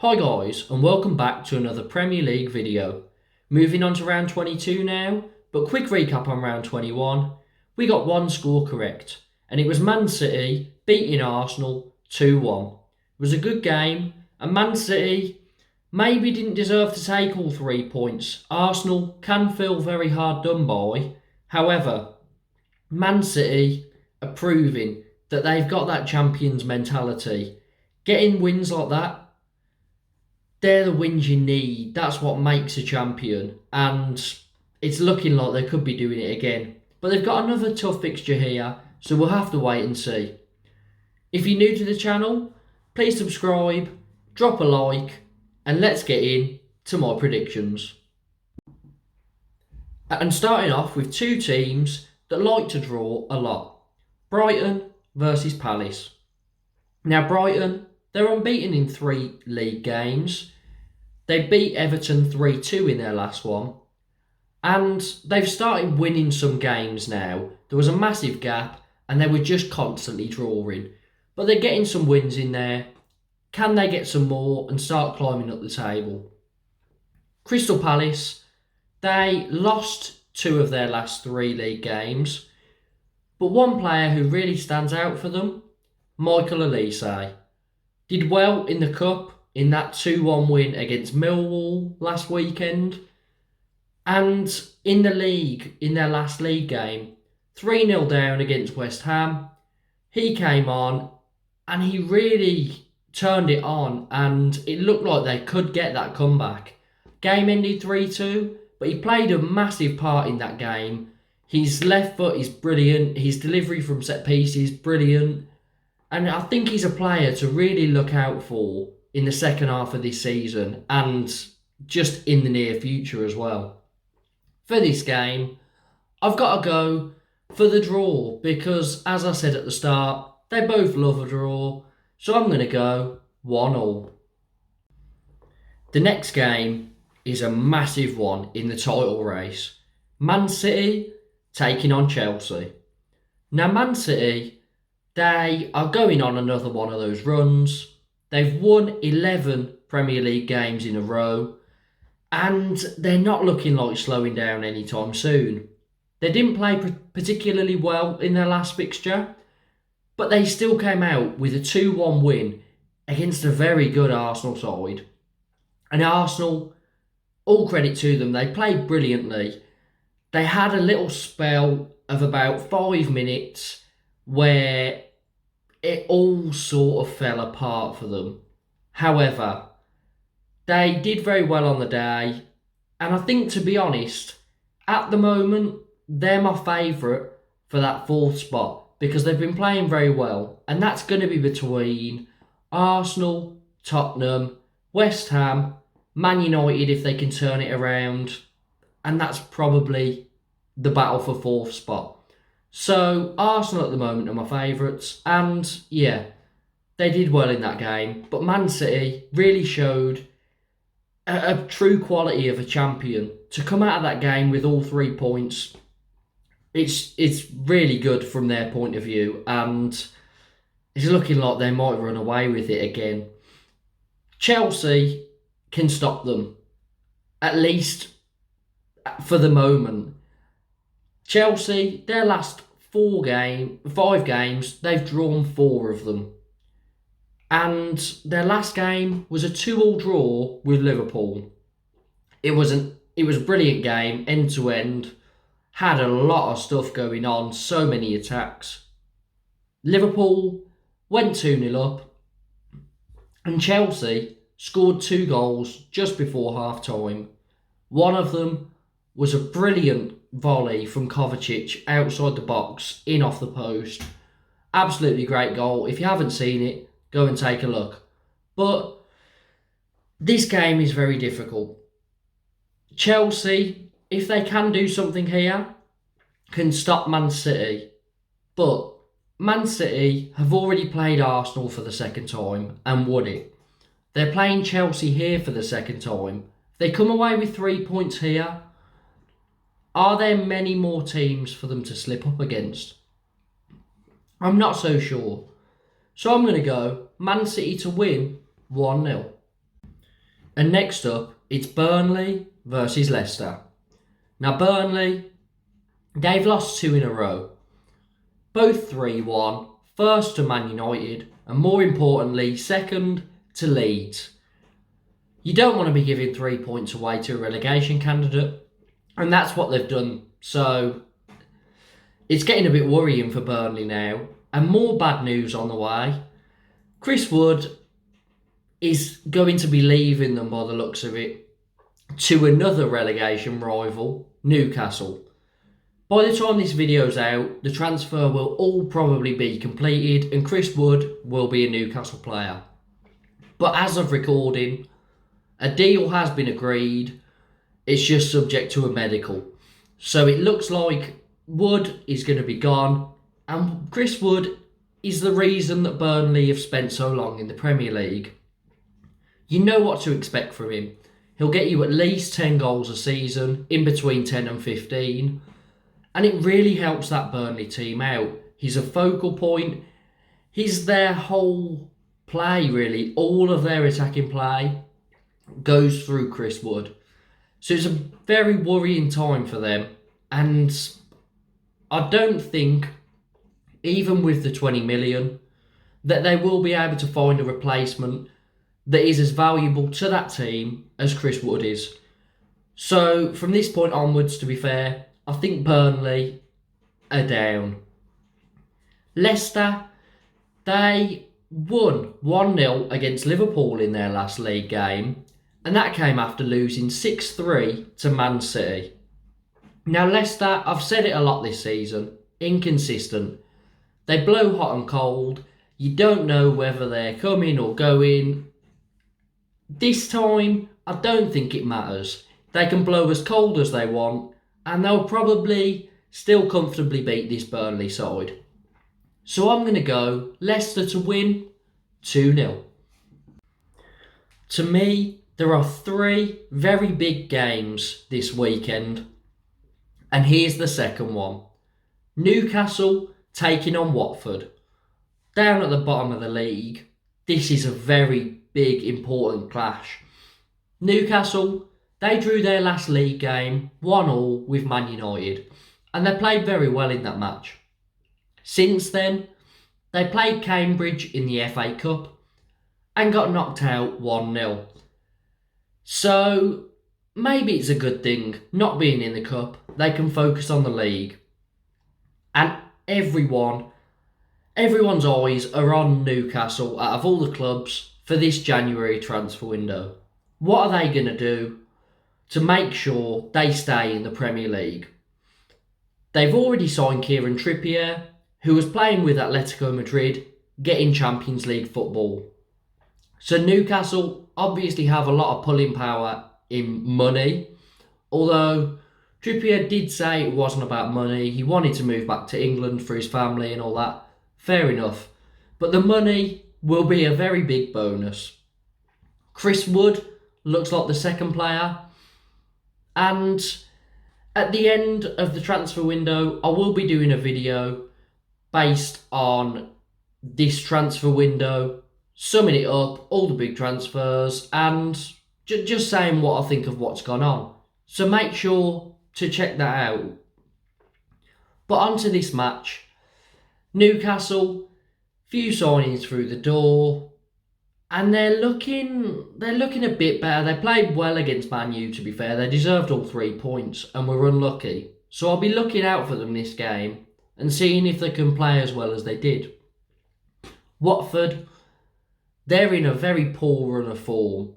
Hi guys, and welcome back to another Premier League video. Moving on to round 22 now, but quick recap on round 21. We got one score correct, and it was Man City beating Arsenal 2-1. It was a good game, and Man City maybe didn't deserve to take all 3 points. Arsenal can feel very hard done by. However, Man City are proving that they've got that champions mentality. Getting wins like that, they're the wins you need. That's what makes a champion. And it's looking like they could be doing it again. But they've got another tough fixture here, so we'll have to wait and see. If you're new to the channel, please subscribe, drop a like, and let's get in to my predictions. And starting off with two teams that like to draw a lot. Brighton versus Palace. Now Brighton, they're unbeaten in 3 league games. They beat Everton 3-2 in their last one. And they've started winning some games now. There was a massive gap and they were just constantly drawing. But they're getting some wins in there. Can they get some more and start climbing up the table? Crystal Palace, they lost 2 of their last 3 league games. But one player who really stands out for them, Michael Olise, did well in the Cup in that 2-1 win against Millwall last weekend. And in the league, in their last league game, 3-0 down against West Ham, he came on and he really turned it on and it looked like they could get that comeback. Game ended 3-2, but he played a massive part in that game. His left foot is brilliant, his delivery from set pieces is brilliant. And I think he's a player to really look out for in the second half of this season and just in the near future as well. For this game, I've got to go for the draw because, as I said at the start, they both love a draw. So I'm going to go 1-1. The next game is a massive one in the title race. Man City taking on Chelsea. Now Man City, they are going on another one of those runs. They've won 11 Premier League games in a row. And they're not looking like slowing down anytime soon. They didn't play particularly well in their last fixture. But they still came out with a 2-1 win against a very good Arsenal side. And Arsenal, all credit to them, they played brilliantly. They had a little spell of about 5 minutes where it all sort of fell apart for them. However, they did very well on the day. And I think, to be honest, at the moment, they're my favourite for that 4th spot because they've been playing very well. And that's going to be between Arsenal, Tottenham, West Ham, Man United if they can turn it around. And that's probably the battle for 4th spot. So Arsenal at the moment are my favourites, and yeah, they did well in that game. But Man City really showed a true quality of a champion. To come out of that game with all 3 points, it's really good from their point of view, and it's looking like they might run away with it again. Chelsea can stop them, at least for the moment. Chelsea, their last 5 games, they've drawn 4 of them. And their last game was a 2-2 draw with Liverpool. It was a brilliant game, end to end. Had a lot of stuff going on, so many attacks. Liverpool went 2-0 up. And Chelsea scored 2 goals just before half-time. One of them was a brilliant volley from Kovacic outside the box, in off the post. Absolutely great goal. If you haven't seen it, go and take a look. But this game is very difficult. Chelsea, if they can do something here, can stop Man City. But Man City have already played Arsenal for the 2nd time and won it. They're playing Chelsea here for the 2nd time. If they come away with 3 points here, are there many more teams for them to slip up against? I'm not so sure. So I'm going to go Man City to win 1-0. And next up, it's Burnley versus Leicester. Now, Burnley, they've lost 2 in a row. Both 3-1, first to Man United, and more importantly, second to Leeds. You don't want to be giving 3 points away to a relegation candidate, and that's what they've done. So, it's getting a bit worrying for Burnley now, and more bad news on the way. Chris Wood is going to be leaving them by the looks of it to another relegation rival, Newcastle. By the time this video's out, the transfer will all probably be completed and Chris Wood will be a Newcastle player. But as of recording, a deal has been agreed. It's just subject to a medical. So it looks like Wood is going to be gone, and Chris Wood is the reason that Burnley have spent so long in the Premier League. You know what to expect from him. He'll get you at least 10 goals a season, in between 10 and 15. And it really helps that Burnley team out. He's a focal point. He's their whole play, really. All of their attacking play goes through Chris Wood. So it's a very worrying time for them. And I don't think, even with the 20 million, that they will be able to find a replacement that is as valuable to that team as Chris Wood is. So from this point onwards, to be fair, I think Burnley are down. Leicester, they won 1-0 against Liverpool in their last league game, and that came after losing 6-3 to Man City. Now Leicester, I've said it a lot this season, inconsistent. They blow hot and cold. You don't know whether they're coming or going. This time, I don't think it matters. They can blow as cold as they want, and they'll probably still comfortably beat this Burnley side. So I'm going to go Leicester to win 2-0. To me, there are 3 very big games this weekend, and here's the second one. Newcastle taking on Watford. Down at the bottom of the league, this is a very big, important clash. Newcastle, they drew their last league game 1-1 with Man United, and they played very well in that match. Since then, they played Cambridge in the FA Cup and got knocked out 1-0. So maybe it's a good thing not being in the cup. They can focus on the league. And everyone's eyes are on Newcastle out of all the clubs for this January transfer window. What are they going to do to make sure they stay in the Premier League? They've already signed Kieran Trippier, who was playing with Atletico Madrid, getting Champions League football. So Newcastle obviously have a lot of pulling power in money, although Trippier did say it wasn't about money. He wanted to move back to England for his family and all that. Fair enough. But the money will be a very big bonus. Chris Wood looks like the second player. And at the end of the transfer window, I will be doing a video based on this transfer window, summing it up, all the big transfers, and just saying what I think of what's gone on. So make sure to check that out. But onto this match. Newcastle, few signings through the door, and they're looking a bit better. They played well against Man U, to be fair. They deserved all 3 points and were unlucky. So I'll be looking out for them this game and seeing if they can play as well as they did. Watford, they're in a very poor run of form.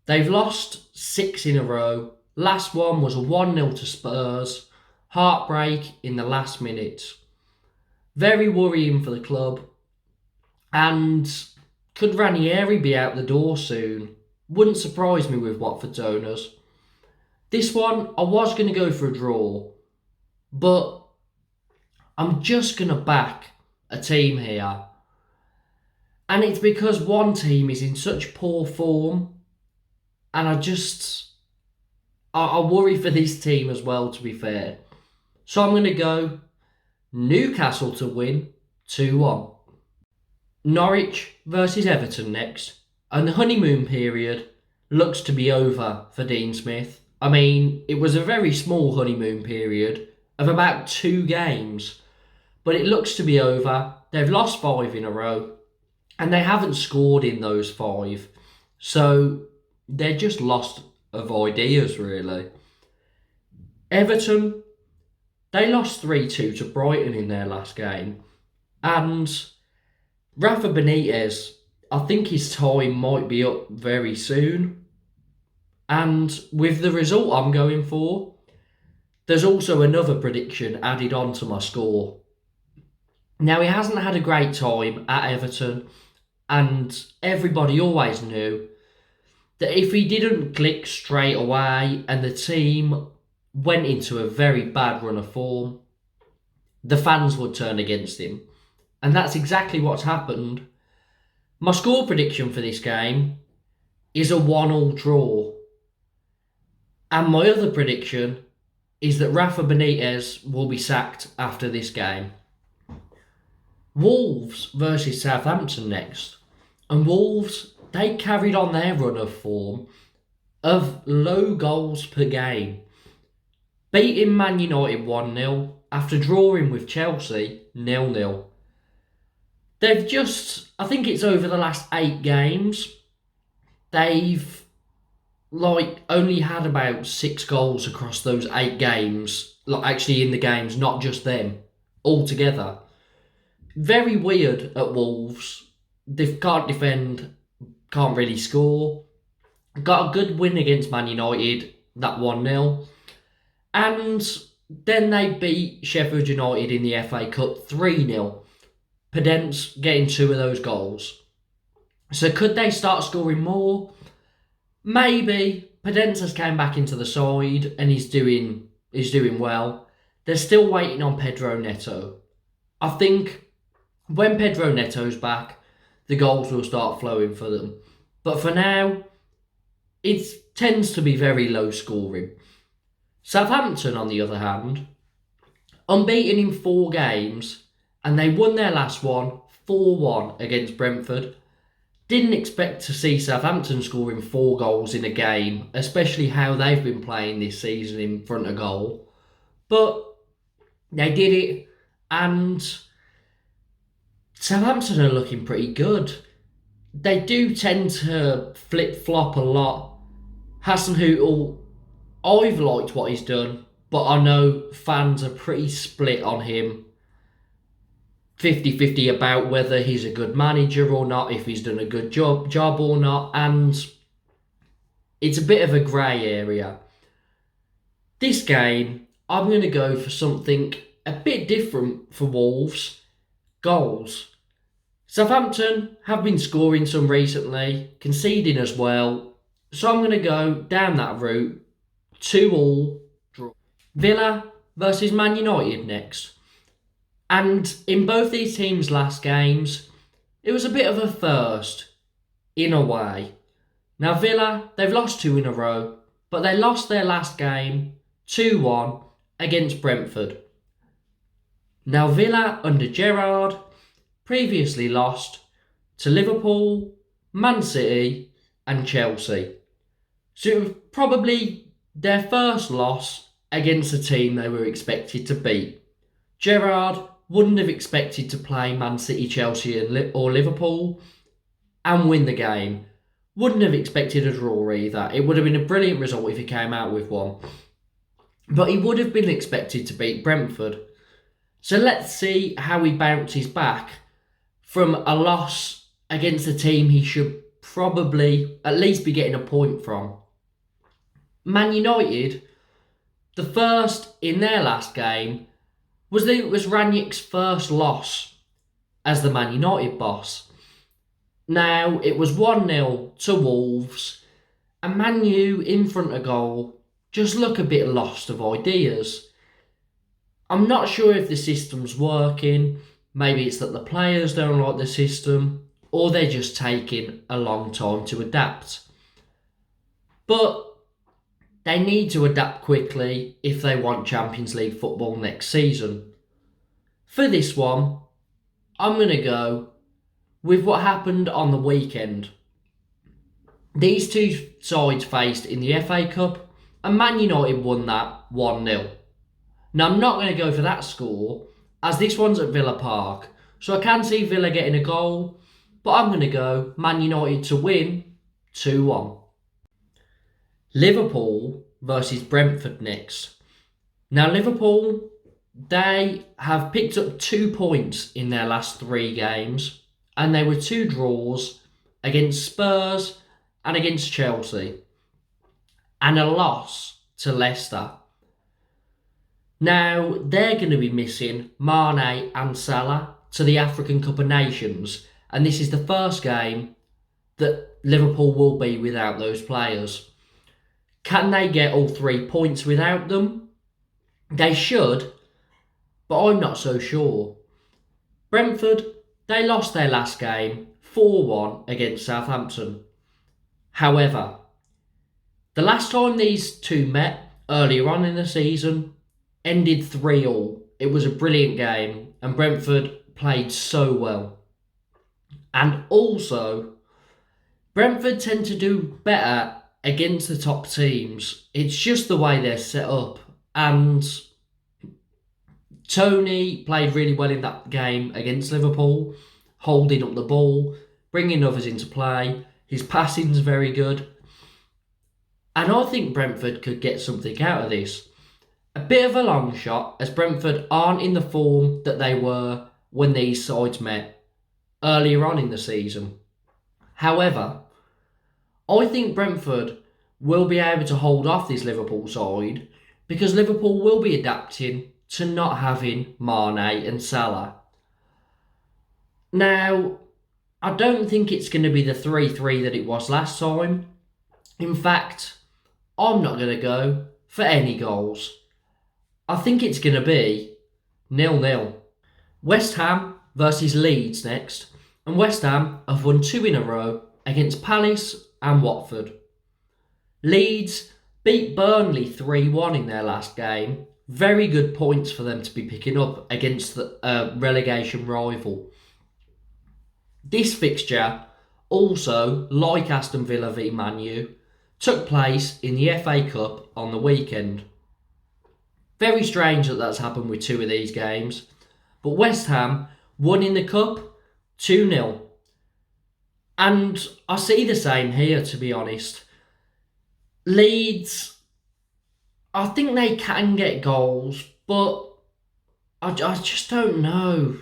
They've lost 6 in a row. Last one was a 1-0 to Spurs. Heartbreak in the last minute. Very worrying for the club. And could Ranieri be out the door soon? Wouldn't surprise me with Watford's owners. This one, I was going to go for a draw. But I'm just going to back a team here. And it's because one team is in such poor form. And I worry for this team as well, to be fair. So I'm going to go Newcastle to win 2-1. Norwich versus Everton next. And the honeymoon period looks to be over for Dean Smith. I mean, it was a very small honeymoon period of about 2 games, but it looks to be over. They've lost 5 in a row, and they haven't scored in those 5. So they're just lost of ideas, really. Everton, they lost 3-2 to Brighton in their last game. And Rafa Benitez, I think his time might be up very soon. And with the result I'm going for, there's also another prediction added on to my score. Now, he hasn't had a great time at Everton, and everybody always knew that if he didn't click straight away and the team went into a very bad run of form, the fans would turn against him. And that's exactly what's happened. My score prediction for this game is a 1-1 draw. And my other prediction is that Rafa Benitez will be sacked after this game. Wolves versus Southampton next. And Wolves, they carried on their run of form of low goals per game, beating Man United 1-0 after drawing with Chelsea 0-0. They've just, I think it's over the last 8 games, they've only had about 6 goals across those 8 games, actually in the games, not just them, altogether. Very weird at Wolves. They can't defend, can't really score. Got a good win against Man United, that 1-0. And then they beat Sheffield United in the FA Cup 3-0. Podence getting 2 of those goals. So could they start scoring more? Maybe. Podence has came back into the side and he's doing well. They're still waiting on Pedro Neto. I think when Pedro Neto's back, the goals will start flowing for them. But for now, it tends to be very low scoring. Southampton, on the other hand, unbeaten in 4 games, and they won their last one 4-1 against Brentford. Didn't expect to see Southampton scoring 4 goals in a game, especially how they've been playing this season in front of goal. But they did it, and Southampton are looking pretty good. They do tend to flip-flop a lot. Hasenhüttl, I've liked what he's done, but I know fans are pretty split on him. 50-50 about whether he's a good manager or not, if he's done a good job or not, and it's a bit of a grey area. This game, I'm going to go for something a bit different for Wolves. Goals. Southampton have been scoring some recently, conceding as well, so I'm going to go down that route. 2-2 draw. Villa versus Man United next. And in both these teams' last games, it was a bit of a first, in a way. Now Villa, they've lost 2 in a row, but they lost their last game 2-1 against Brentford. Now Villa under Gerrard previously lost to Liverpool, Man City and Chelsea. So it was probably their first loss against a team they were expected to beat. Gerrard wouldn't have expected to play Man City, Chelsea or Liverpool and win the game. Wouldn't have expected a draw either. It would have been a brilliant result if he came out with one. But he would have been expected to beat Brentford. So let's see how he bounces back from a loss against a team he should probably at least be getting a point from. Man United, the first in their last game, was Ranić's first loss as the Man United boss. Now, it was 1-0 to Wolves, and Man U in front of goal just look a bit lost of ideas. I'm not sure if the system's working, maybe it's that the players don't like the system, or they're just taking a long time to adapt. But they need to adapt quickly if they want Champions League football next season. For this one, I'm going to go with what happened on the weekend. These two sides faced in the FA Cup, and Man United won that 1-0. Now, I'm not going to go for that score, as this one's at Villa Park, so I can see Villa getting a goal, but I'm going to go Man United to win 2-1. Liverpool versus Brentford next. Now, Liverpool, they have picked up 2 points in their last 3 games, and they were 2 draws against Spurs and against Chelsea, and a loss to Leicester. Now, they're going to be missing Mane and Salah to the African Cup of Nations, and this is the first game that Liverpool will be without those players. Can they get all 3 points without them? They should, but I'm not so sure. Brentford, they lost their last game 4-1 against Southampton. However, the last time these two met earlier on in the season ended 3-3. It was a brilliant game and Brentford played so well. And also, Brentford tend to do better against the top teams. It's just the way they're set up. And Tony played really well in that game against Liverpool, holding up the ball, bringing others into play. His passing's very good. And I think Brentford could get something out of this. A bit of a long shot, as Brentford aren't in the form that they were when these sides met earlier on in the season. However, I think Brentford will be able to hold off this Liverpool side because Liverpool will be adapting to not having Mane and Salah. Now, I don't think it's going to be the 3-3 that it was last time. In fact, I'm not going to go for any goals. I think it's going to be 0-0. West Ham versus Leeds next. And West Ham have won 2 in a row against Palace and Watford. Leeds beat Burnley 3-1 in their last game. Very good points for them to be picking up against the relegation rival. This fixture, also like Aston Villa v Man U, took place in the FA Cup on the weekend. Very strange that that's happened with 2 of these games. But West Ham won in the Cup 2-0. And I see the same here, to be honest. Leeds, I think they can get goals, but I just don't know.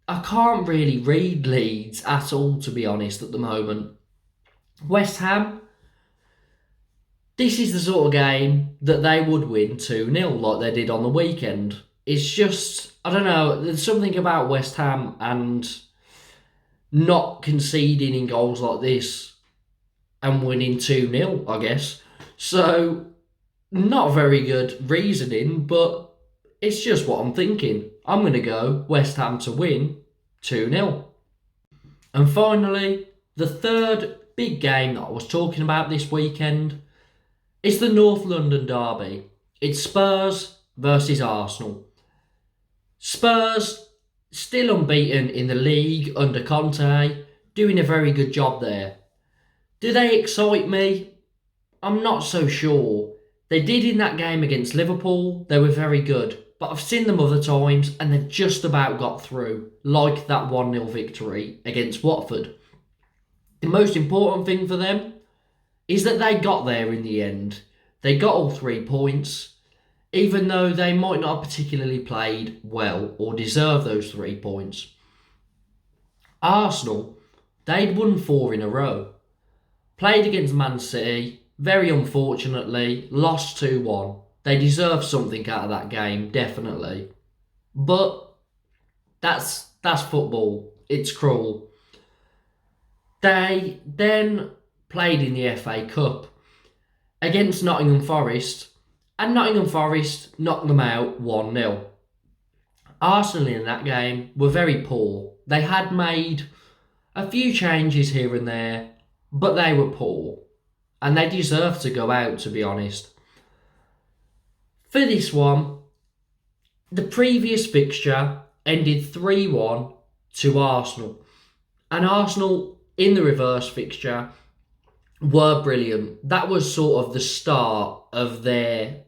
I can't really read Leeds at all, to be honest, at the moment. West Ham, this is the sort of game that they would win 2-0 like they did on the weekend. It's just, I don't know, there's something about West Ham and not conceding in goals like this and winning 2-0, I guess. So, not very good reasoning, but it's just what I'm thinking. I'm going to go West Ham to win 2-0. And finally, the third big game that I was talking about this weekend is the North London derby. It's Spurs versus Arsenal. Spurs still unbeaten in the league under Conte, doing a very good job there. Do they excite me? I'm not so sure. They did in that game against Liverpool, they were very good, but I've seen them other times and they've just about got through, like that 1-0 victory against Watford. The most important thing for them is that they got there in the end. They got all 3 points, even though they might not have particularly played well or deserve those 3 points. Arsenal, they'd won 4 in a row. Played against Man City, very unfortunately, lost 2-1. They deserve something out of that game, definitely. But that's football. It's cruel. They then played in the FA Cup against Nottingham Forest, and Nottingham Forest knocked them out 1-0. Arsenal in that game were very poor. They had made a few changes here and there, but they were poor. And they deserved to go out, to be honest. For this one, the previous fixture ended 3-1 to Arsenal. And Arsenal, in the reverse fixture, were brilliant. That was sort of the start of their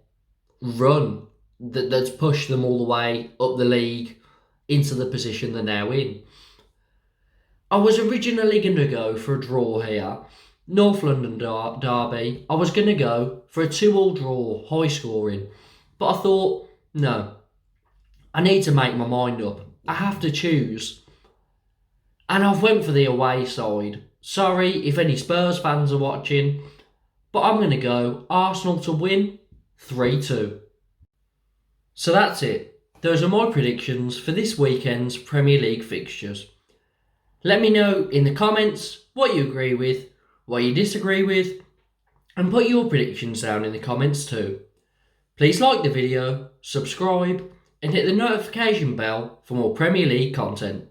run that's pushed them all the way up the league into the position they're now in. I was originally going to go for a draw here. North London derby. I was going to go for a 2-2 draw, high scoring. But I thought, no, I need to make my mind up. I have to choose. And I've went for the away side. Sorry if any Spurs fans are watching, but I'm going to go Arsenal to win 3-2. So that's it. Those are my predictions for this weekend's Premier League fixtures. Let me know in the comments what you agree with, what you disagree with, and put your predictions down in the comments too. Please like the video, subscribe, and hit the notification bell for more Premier League content.